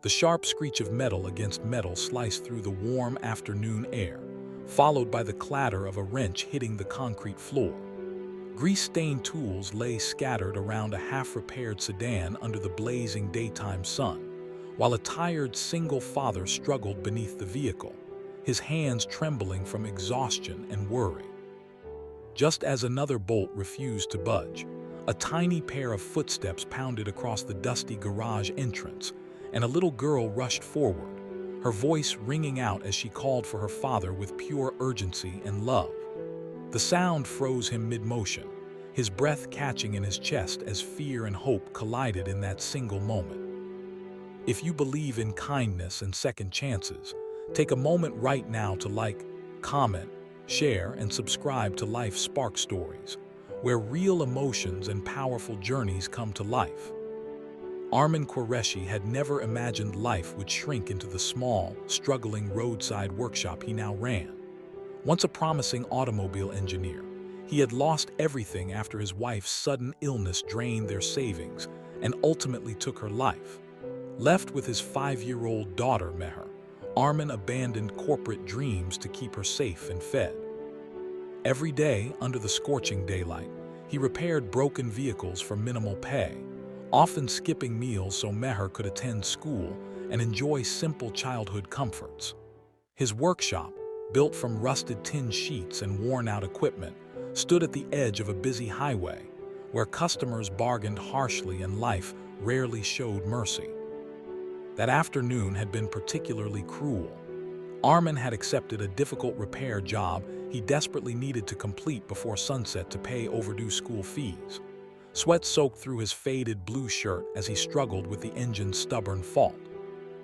The sharp screech of metal against metal sliced through the warm afternoon air, followed by the clatter of a wrench hitting the concrete floor. Grease-stained tools lay scattered around a half-repaired sedan under the blazing daytime sun, while a tired single father struggled beneath the vehicle, his hands trembling from exhaustion and worry. Just as another bolt refused to budge, a tiny pair of footsteps pounded across the dusty garage entrance, and a little girl rushed forward, her voice ringing out as she called for her father with pure urgency and love. The sound froze him mid-motion, his breath catching in his chest as fear and hope collided in that single moment. If you believe in kindness and second chances, take a moment right now to like, comment, share, and subscribe to Life Spark Stories, where real emotions and powerful journeys come to life. Armin Qureshi had never imagined life would shrink into the small, struggling roadside workshop he now ran. Once a promising automobile engineer, he had lost everything after his wife's sudden illness drained their savings and ultimately took her life. Left with his 5-year-old daughter, Meher, Armin abandoned corporate dreams to keep her safe and fed. Every day, under the scorching daylight, he repaired broken vehicles for minimal pay, often skipping meals so Meher could attend school and enjoy simple childhood comforts. His workshop, built from rusted tin sheets and worn-out equipment, stood at the edge of a busy highway, where customers bargained harshly and life rarely showed mercy. That afternoon had been particularly cruel. Armin had accepted a difficult repair job he desperately needed to complete before sunset to pay overdue school fees. Sweat soaked through his faded blue shirt as he struggled with the engine's stubborn fault.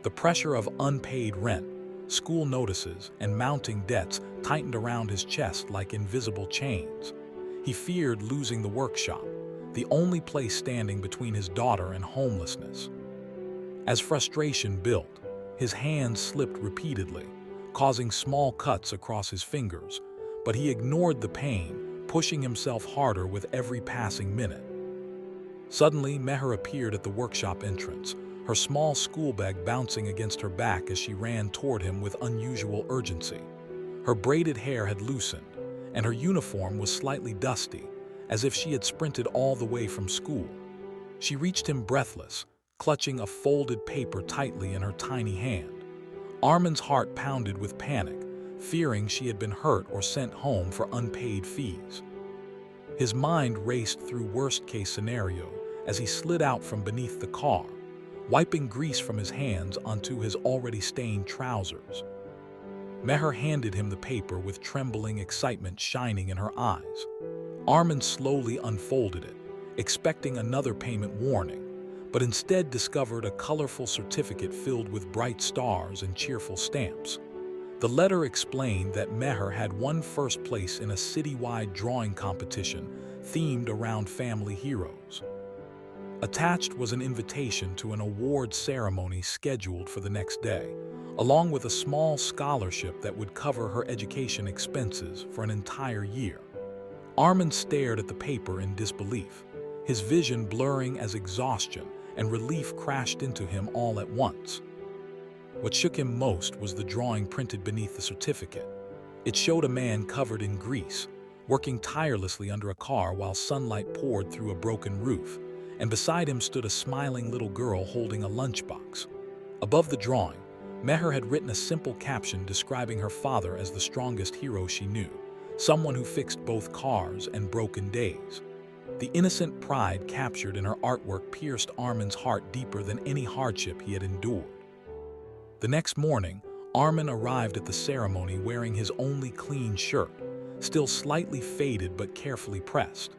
The pressure of unpaid rent, school notices, and mounting debts tightened around his chest like invisible chains. He feared losing the workshop, the only place standing between his daughter and homelessness. As frustration built, his hands slipped repeatedly, causing small cuts across his fingers, but he ignored the pain, pushing himself harder with every passing minute. Suddenly, Meher appeared at the workshop entrance, her small school bag bouncing against her back as she ran toward him with unusual urgency. Her braided hair had loosened, and her uniform was slightly dusty, as if she had sprinted all the way from school. She reached him breathless, clutching a folded paper tightly in her tiny hand. Armin's heart pounded with panic, fearing she had been hurt or sent home for unpaid fees. His mind raced through worst-case scenario as he slid out from beneath the car, wiping grease from his hands onto his already stained trousers. Meher handed him the paper with trembling excitement shining in her eyes. Armin slowly unfolded it, expecting another payment warning, but instead discovered a colorful certificate filled with bright stars and cheerful stamps. The letter explained that Meher had won first place in a citywide drawing competition themed around family heroes. Attached was an invitation to an award ceremony scheduled for the next day, along with a small scholarship that would cover her education expenses for an entire year. Armin stared at the paper in disbelief, his vision blurring as exhaustion and relief crashed into him all at once. What shook him most was the drawing printed beneath the certificate. It showed a man covered in grease, working tirelessly under a car while sunlight poured through a broken roof, and beside him stood a smiling little girl holding a lunchbox. Above the drawing, Meher had written a simple caption describing her father as the strongest hero she knew, someone who fixed both cars and broken days. The innocent pride captured in her artwork pierced Armin's heart deeper than any hardship he had endured. The next morning, Armin arrived at the ceremony wearing his only clean shirt, still slightly faded but carefully pressed.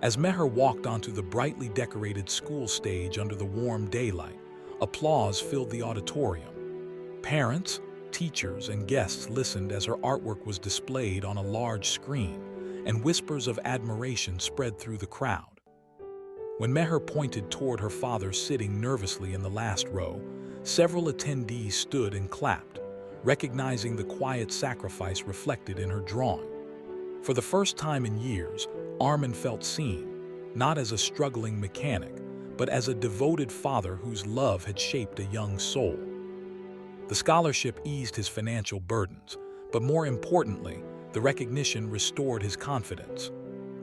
As Meher walked onto the brightly decorated school stage under the warm daylight, applause filled the auditorium. Parents, teachers, and guests listened as her artwork was displayed on a large screen, and whispers of admiration spread through the crowd. When Meher pointed toward her father sitting nervously in the last row, several attendees stood and clapped, recognizing the quiet sacrifice reflected in her drawing. For the first time in years, Armin felt seen, not as a struggling mechanic, but as a devoted father whose love had shaped a young soul. The scholarship eased his financial burdens, but more importantly, the recognition restored his confidence.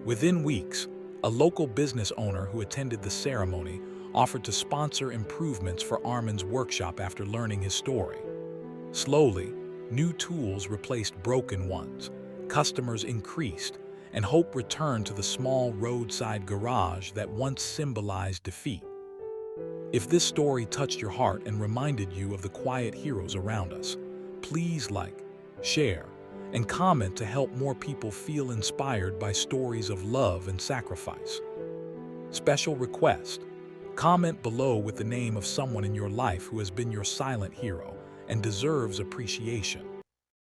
Within weeks, a local business owner who attended the ceremony offered to sponsor improvements for Armin's workshop after learning his story. Slowly, new tools replaced broken ones, customers increased, and hope returned to the small roadside garage that once symbolized defeat. If this story touched your heart and reminded you of the quiet heroes around us, please like, share, and comment to help more people feel inspired by stories of love and sacrifice. Special request: comment below with the name of someone in your life who has been your silent hero and deserves appreciation.